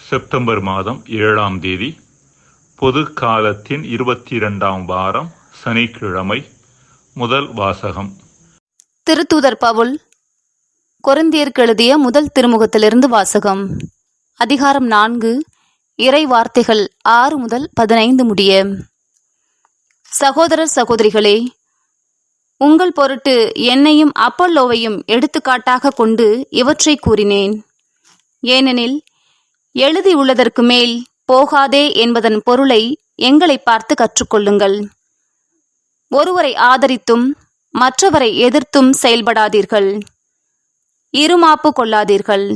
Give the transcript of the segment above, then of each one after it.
September மாதம் 7ஆம் தேதி, பொது காலத்தின் 22ஆம் வாரம், சனிக்கிழமை. முதல் வாசகம். திருத்தூதர் பவுல் கொரிந்தியருக்கு எழுதிய முதல் திருமுகத்திலிருந்து வாசகம். அதிகாரம் 4, இறை வார்த்தைகள் 6 முதல் 15 முடிய. சகோதரர் சகோதரிகளே, உங்கள் பொருட்டு என்னையும் அப்பல்லோவையும் எடுத்துக்காட்டாக கொண்டு இவற்றை கூறினேன். ஏனெனில் எழுதியுள்ளதற்கு மேல் போகாதே என்பதன் பொருளை எங்களை பார்த்து கற்றுக்கொள்ளுங்கள். ஒருவரை ஆதரித்தும் மற்றவரை எதிர்த்தும் செயல்படாதீர்கள். இருமாப்பு கொள்ளாதீர்கள்.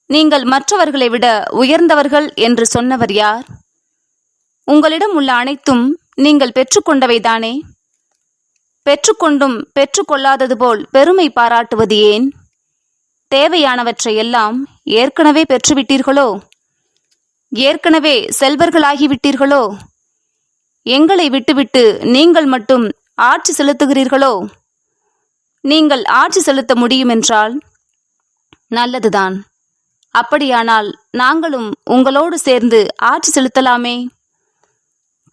நீங்கள் மற்றவர்களை விட உயர்ந்தவர்கள் என்று சொன்னவர் யார்? உங்களிடம் உள்ள அனைத்தும் நீங்கள் பெற்றுக்கொண்டவைதானே? பெற்றுக்கொண்டும் பெற்றுக்கொள்ளாதது போல் பெருமை பாராட்டுவது ஏன்? தேவையானவற்றை எல்லாம் ஏற்கனவே பெற்றுவிட்டீர்களோ? ஏற்கனவே செல்வர்களாகிவிட்டீர்களோ? எங்களை விட்டுவிட்டு நீங்கள் மட்டும் ஆட்சி செலுத்துகிறீர்களோ? நீங்கள் ஆட்சி செலுத்த முடியுமென்றால் நல்லதுதான். அப்படியானால் நாங்களும் உங்களோடு சேர்ந்து ஆட்சி செலுத்தலாமே.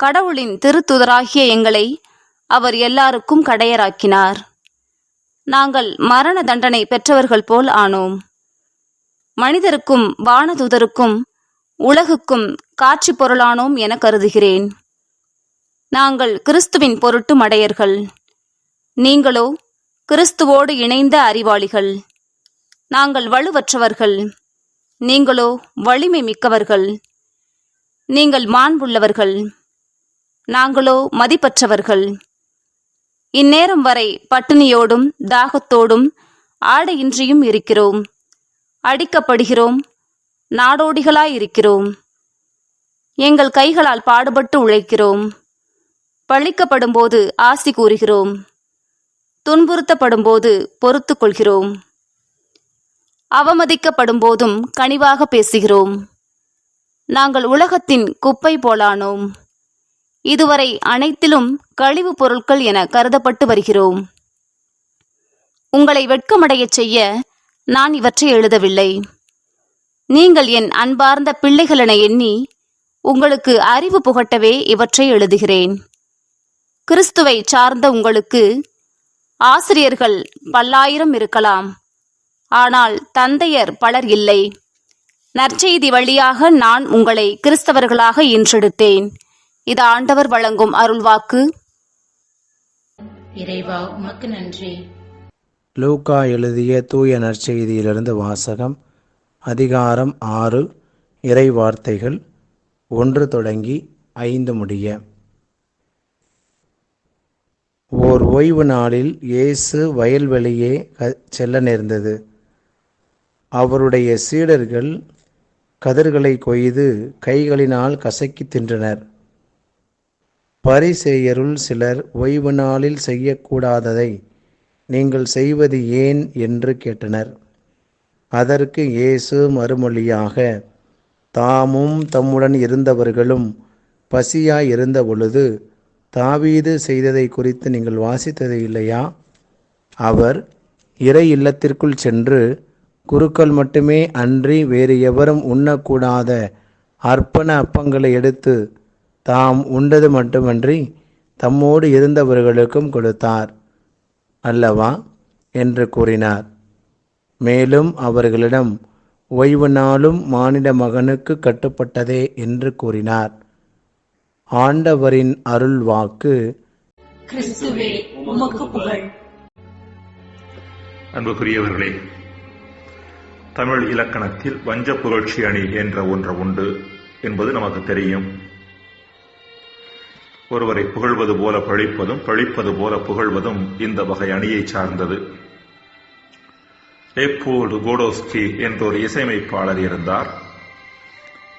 கடவுளின் திருத்தூதராகிய எங்களை அவர் எல்லாருக்கும் கடையராக்கினார். நாங்கள் மரண தண்டனை பெற்றவர்கள் போல் ஆனோம். மனிதருக்கும் வானதூதருக்கும் உலகுக்கும் காட்சி பொருளானோம் என கருதுகிறேன். நாங்கள் கிறிஸ்துவின் பொருட்டு மடையர்கள். நீங்களோ கிறிஸ்துவோடு இணைந்த அறிவாளிகள். நாங்கள் வலுவற்றவர்கள். நீங்களோ வலிமை மிக்கவர்கள். நீங்கள் மாண்புள்ளவர்கள். நாங்களோ மதிப்பற்றவர்கள். இந்நேரம் வரை பட்டினியோடும் தாகத்தோடும் ஆடையின்றியும் இருக்கிறோம். அடிக்கப்படுகிறோம். நாடோடிகளாயிருக்கிறோம். எங்கள் கைகளால் பாடுபட்டு உழைக்கிறோம். பழிக்கப்படும் போது ஆசி கூறுகிறோம். துன்புறுத்தப்படும் போது பொறுத்து கொள்கிறோம். அவமதிக்கப்படும் போதும் கனிவாக பேசுகிறோம். நாங்கள் உலகத்தின் குப்பை போலானோம். இதுவரை அனைத்திலும் கழிவுப் பொருட்கள் என கருதப்பட்டு வருகிறோம். உங்களை வெட்கமடையச் செய்ய நான் இவற்றை எழுதவில்லை. நீங்கள் என் அன்பார்ந்த பிள்ளைகளென எண்ணி உங்களுக்கு அறிவு புகட்டவே இவற்றை எழுதுகிறேன். கிறிஸ்துவை சார்ந்த உங்களுக்கு ஆசிரியர்கள் பல்லாயிரம் இருக்கலாம். ஆனால் தந்தையர் பலர் இல்லை. நற்செய்தி வழியாக நான் உங்களை கிறிஸ்தவர்களாக ஈன்றெடுத்தேன். இது ஆண்டவர் வழங்கும் அருள்வாக்கு. இறைவா, உமக்கு நன்றி. லூக்கா எழுதிய தூய நற்செய்தியிலிருந்து வாசகம். அதிகாரம் 6, இறை வார்த்தைகள் 1 தொடங்கி 5 முடிய. ஓர் ஓய்வு நாளில் இயேசு வயல்வெளியே செல்ல நேர்ந்தது. அவருடைய சீடர்கள் கதிர்களை கொய்து கைகளினால் கசக்கி தின்றனர். பரிசேயருள் சிலர் ஓய்வு நாளில் செய்யக்கூடாததை நீங்கள் செய்வது ஏன் என்று கேட்டனர். அதற்கு இயேசு மறுமொழியாக, தாமும் தம்முடன் இருந்தவர்களும் பசியாய் இருந்த பொழுது தாவீது செய்ததை குறித்து நீங்கள் வாசித்தது இல்லையா? அவர் இறை இல்லத்திற்குள் சென்று குருக்கள் மட்டுமே அன்றி வேறு எவரும் உண்ணக்கூடாத அர்ப்பண அப்பங்களை எடுத்து தாம் உண்டது மட்டுமன்றி தம்மோடு இருந்தவர்களுக்கும் கொடுத்தார் அல்லவா என்று கூறினார். மேலும் அவர்களிடம், ஓய்வு நாளும் மானிட மகனுக்கு கட்டுப்பட்டதே என்று கூறினார். ஆண்டவரின் அருள் வாக்கு. கிறிஸ்துவே, உமக்கு புகழ். அன்புக்குரியவர்களே, தமிழ் இலக்கணத்தில் வஞ்ச புகழ்ச்சி அணி என்ற ஒன்று உண்டு என்பது நமக்கு தெரியும். ஒருவரை புகழ்வது போல பழிப்பதும் பழிப்பது போல புகழ்வதும் இந்த வகை அணியை சார்ந்தது. லெப்போல்ட் கோடோஸ்கி என்ற ஒரு இசையமைப்பாளர் இருந்தார்.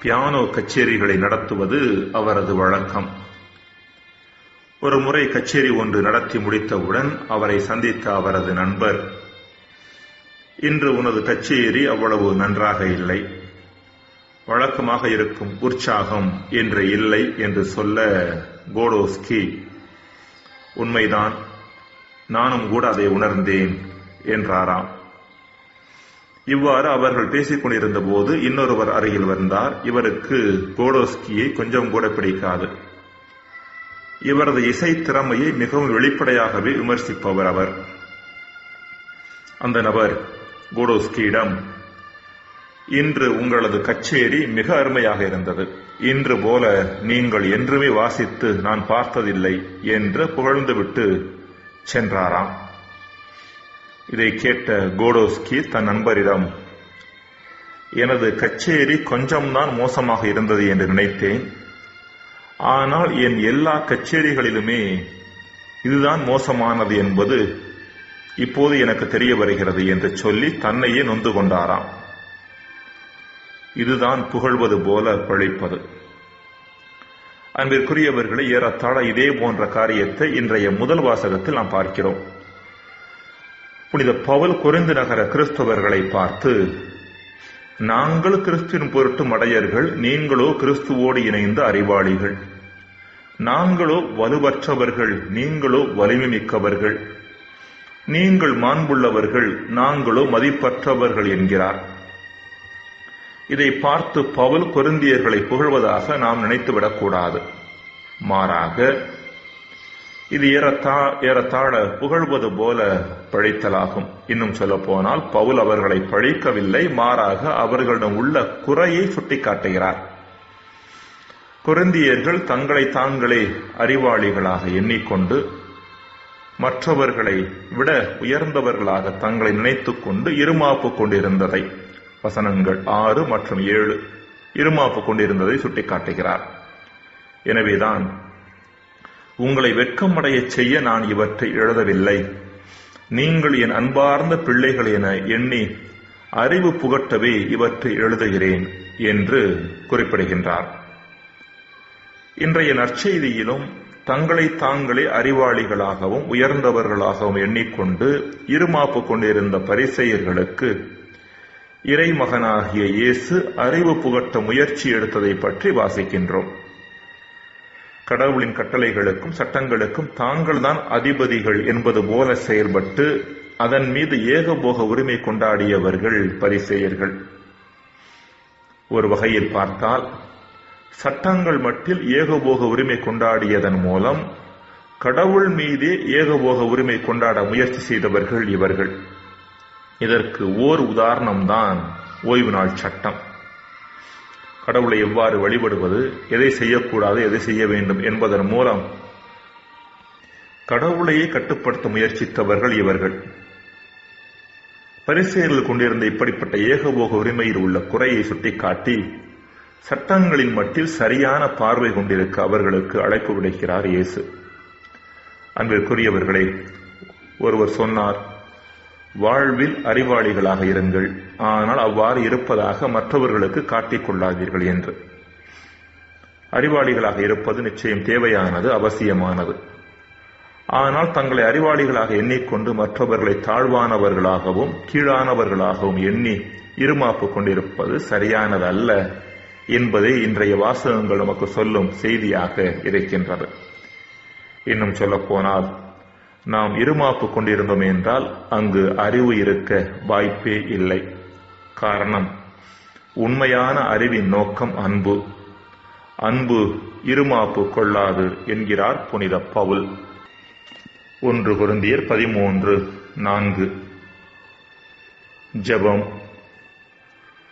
பியானோ கச்சேரிகளை நடத்துவது அவரது வழக்கம். ஒரு முறை கச்சேரி ஒன்று நடத்தி முடித்தவுடன் அவரை சந்தித்த அவரது நண்பர், இன்று உனது கச்சேரி அவ்வளவு நன்றாக இல்லை, வழக்கமாக இருக்கும் உற்சாகம் என்று இல்லை என்று சொல்ல, கோடோஸ்கி, உண்மைதான், நானும் கூட அதை உணர்ந்தேன் என்றாராம். இவ்வாறு அவர்கள் பேசிக் கொண்டிருந்த போது இன்னொருவர் அருகில் வந்தார். இவருக்கு கோடோஸ்கியை கொஞ்சம் கூட பிடிக்காது. இவரது இசை திறமையை மிகவும் வெளிப்படையாகவே விமர்சிப்பவர் அவர். அந்த நபர் கோடோஸ்கியிடம், இன்று உங்களது கச்சேரி மிக அருமையாக இருந்தது. இன்று போல நீங்கள் என்றுமே வாசித்து நான் பார்த்ததில்லை என்று புகழ்ந்துவிட்டு சென்றாராம். இதை கேட்ட கோடோஸ்கி தன் நண்பரிடம், எனது கச்சேரி கொஞ்சம்தான் மோசமாக இருந்தது என்று நினைத்தேன். ஆனால் என் எல்லா கச்சேரிகளிலுமே இதுதான் மோசமானது என்பது இப்போது எனக்கு தெரிய வருகிறது என்று சொல்லி தன்னையே நொந்து கொண்டாராம். இதுதான் புகழ்வது போல பழிப்பது. அன்பிற்குரியவர்களை, ஏறத்தாழ இதே போன்ற காரியத்தை இன்றைய முதல் வாசகத்தில் நாம் பார்க்கிறோம். புனித பவுல் கொரிந்து நகர கிறிஸ்தவர்களை பார்த்து, நாங்கள் கிறிஸ்துவின் பொருட்டு மடையர்கள், நீங்களோ கிறிஸ்துவோடு இணைந்த அறிவாளிகள். நாங்களோ வலுவற்றவர்கள், நீங்களோ வலிமை மிக்கவர்கள். நீங்கள் மாண்புள்ளவர்கள், நாங்களோ மதிப்பற்றவர்கள் என்கிறார். இதை பார்த்து பவுல் கொரிந்தியர்களை புகழ்வதாக நாம் நினைத்துவிடக்கூடாது. மாறாக இது ஏறத்தாழ புகழ்வது போல பழித்தலாகும். இன்னும் சொல்ல போனால் பவுல் அவர்களை பழிக்கவில்லை, மாறாக அவர்களிடம் உள்ள குறையை சுட்டிக்காட்டுகிறார். கொரிந்தியர்கள் தங்களை தாங்களே அறிவாளிகளாக எண்ணிக்கொண்டு மற்றவர்களை விட உயர்ந்தவர்களாக தங்களை நினைத்துக் கொண்டு இருமாப்பு கொண்டிருந்ததை, வசனங்கள் 6 மற்றும் 7 இருமாப்பு கொண்டிருந்ததை சுட்டிக்காட்டுகிறார். எனவேதான் உங்களை வெட்கமடைய செய்ய நான் இவற்றை எழுதவில்லை, நீங்கள் என் அன்பார்ந்த பிள்ளைகள் என எண்ணி அறிவு புகட்டவே இவற்றை எழுதுகிறேன் என்று குறிப்பிடுகின்றார். இன்றைய நற்செய்தியிலும் தங்களை தாங்களே அறிவாளிகளாகவும் உயர்ந்தவர்களாகவும் எண்ணிக்கொண்டு இருமாப்பு கொண்டிருந்த பரிசேயர்களுக்கு இறைமகனாகிய இயேசு அறிவு புகட்ட முயற்சி எடுத்ததை பற்றி வாசிக்கின்றோம். கடவுளின் கட்டளைகளுக்கும் சட்டங்களுக்கும் தாங்கள்தான் அதிபதிகள் என்பது போல செயல்பட்டு அதன் மீது ஏகபோக உரிமை கொண்டாடியவர்கள் பரிசேயர்கள். ஒரு வகையில் பார்த்தால் சட்டங்கள் மட்டில் ஏகபோக உரிமை கொண்டாடியதன் மூலம் கடவுள் மீதே ஏகபோக உரிமை கொண்டாட முயற்சி செய்தவர்கள் இவர்கள். இதற்கு ஓர் உதாரணம்தான் ஓய்வு நாள் சட்டம். கடவுளை எவ்வாறு வழிபடுவது, எதை செய்யக்கூடாது, எதை செய்ய வேண்டும் என்பதன் மூலம் கடவுளையே கட்டுப்படுத்த முயற்சித்தவர்கள் இவர்கள். பரிசேயர்கள் கொண்டிருந்த இப்படிப்பட்ட ஏகபோக உரிமையில் உள்ள குறையை சுட்டிக்காட்டி சட்டங்களின் மட்டில் சரியான பார்வை கொண்டிருக்க அவர்களுக்கு அழைப்பு விடுக்கிறார் இயேசு. அன்பிற்குரியவர்களே, ஒருவர் சொன்னார், வாழ்வில் அறிவாளிகளாக இருங்கள், ஆனால் அவ்வாறு இருப்பதாக மற்றவர்களுக்கு காட்டிக் கொள்ளாதீர்கள் என்று. அறிவாளிகளாக இருப்பது நிச்சயம் தேவையானது, அவசியமானது. ஆனால் தங்களை அறிவாளிகளாக எண்ணிக்கொண்டு மற்றவர்களை தாழ்வானவர்களாகவும் கீழானவர்களாகவும் எண்ணி இருமாப்பு கொண்டிருப்பது சரியானது அல்ல என்பதை இன்றைய வாசகங்கள் நமக்கு சொல்லும் செய்தியாக இருக்கின்றது. இன்னும் சொல்ல போனால், நாம் இருமாப்பு கொண்டிருந்தோம் என்றால் அங்கு அறிவு இருக்க வாய்ப்பே இல்லை. காரணம், உண்மையான அறிவின் நோக்கம் அன்பு. அன்பு இருமாப்பு கொள்ளாது என்கிறார் புனித பவுல். 1 கொரிந்தியர் 13:4. ஜெபம்.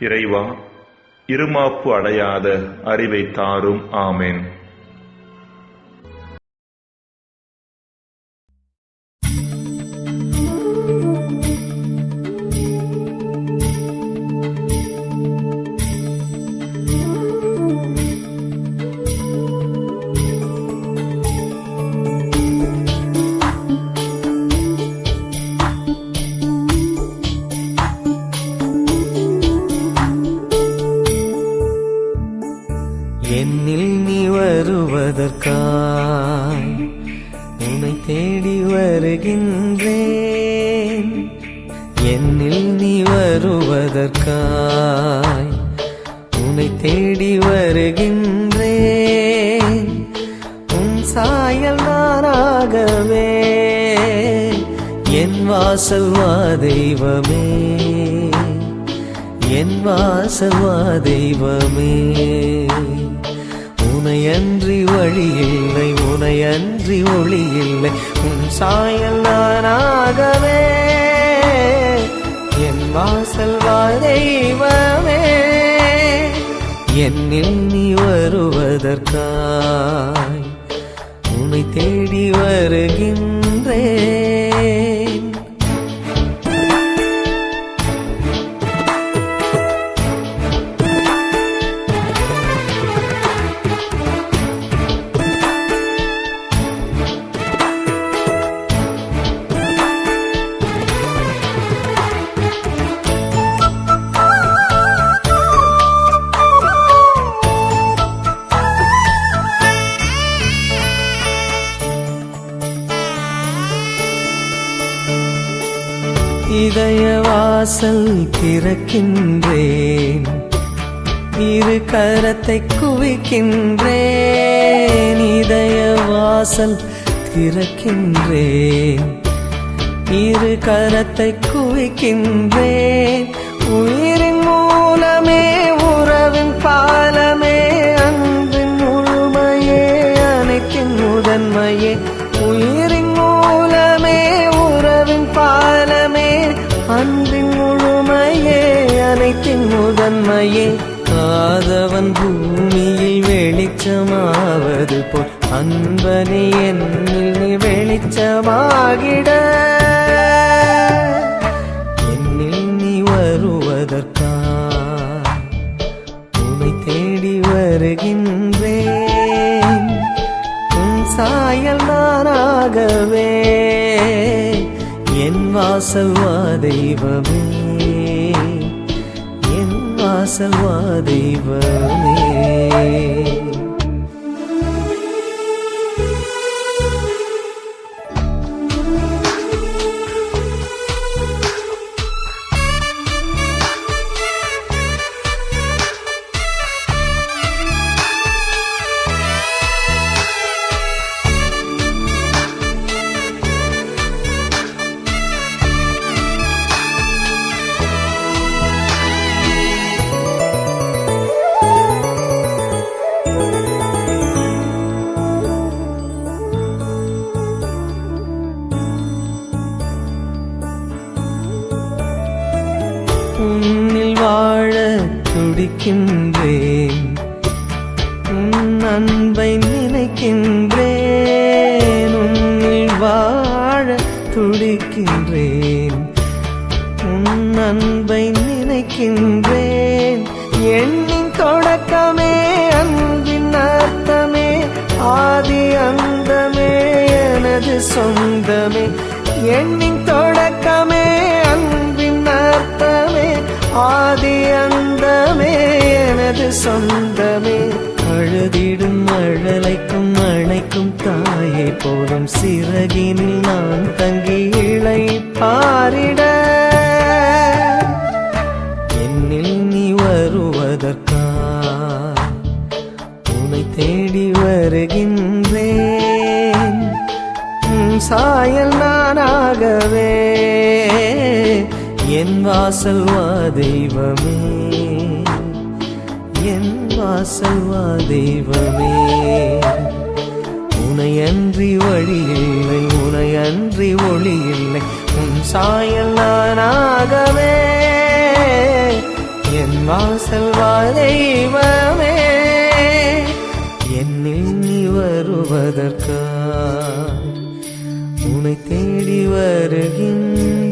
இறைவா, இருமாப்பு அடையாத அறிவை தாரும். ஆமென். என்னில் நீ வருவதற்காய் உன்னை தேடி வருகின்றேன். என்னில் நீ வருவதற்காய் உன்னை தேடி வருகின்றேன். உன் சாயல் நானாகவே என் வாசல் வா தெய்வமே. என் வாசல் வா தெய்வமே. உனையன்றி வழி இல்லை, உனையன்றி ஒளி இல்லை, உன் சாயல் நானாகவே. என் வாசல் வா தெய்வமே, என்னில் நீ வருவதற்காய் உன்னை தேடி வருகின்றேன். இதய வாசல் திறக்கின்றேன், இரு கரத்தை குவிக்கின்றேன். இதய வாசல் திறக்கின்றேன், இரு கரத்தை குவிக்கின்றேன். உயிரின் மூலமே, உறவின் பாலமே, அன்பின் முழுமையே, அனைத்தின் முதன்மையே. உயிரின் மூலமே, உறவின் பாலமே, அன்பின் முழுமையே, அனைத்தின் முதன்மையே. காதவன் பூமியில் வெளிச்சமாவது போல் அன்பனே என்னில் நீ வெளிச்சமாகிட. என்னில் நீ வருவதற்காய் உன்னை தேடி வருகின்றேன். உன் சாயல் நானாகவே, என் வாசல் வா தெய்வமே, என் வாசல் வா தெய்வமே. உன்னில் வாழ துடிக்கின்றேன், உன் அன்பை நினைக்கின்றேன். உன்னில் வாழ துடிக்கின்றேன், உன் அன்பை நினைக்கின்றேன். எண்ணின் தொடக்கமே, அன்பின் அர்த்தமே, ஆதி அந்தமே, எனது சொந்தமே. எண்ணின் தொடக்கமே, அன்பின் அர்த்தமே, ஆதி அந்தமே, எனது சொந்தமே. அழுதிடும் அழலைக்கும் அணைக்கும் தாயை போதும் சிறகினில் நான் தங்கி இளை பாரிட. என்னில் நீ வருவதற்காய் உன்னை தேடி வருகின்றேன். உன் சாயல் நானாகவே, என் வாசல் வா தெய்வமே, என் வாசல் வா தெய்வமே. உனையன்றி வழி இல்லை, உனையன்றி ஒளி இல்லை, உன் சாயல் நானாகவே. என் வாசல் வா தெய்வமே, என்னில் நீ வருவதற்காய் உன்னை தேடி வருகின்ற.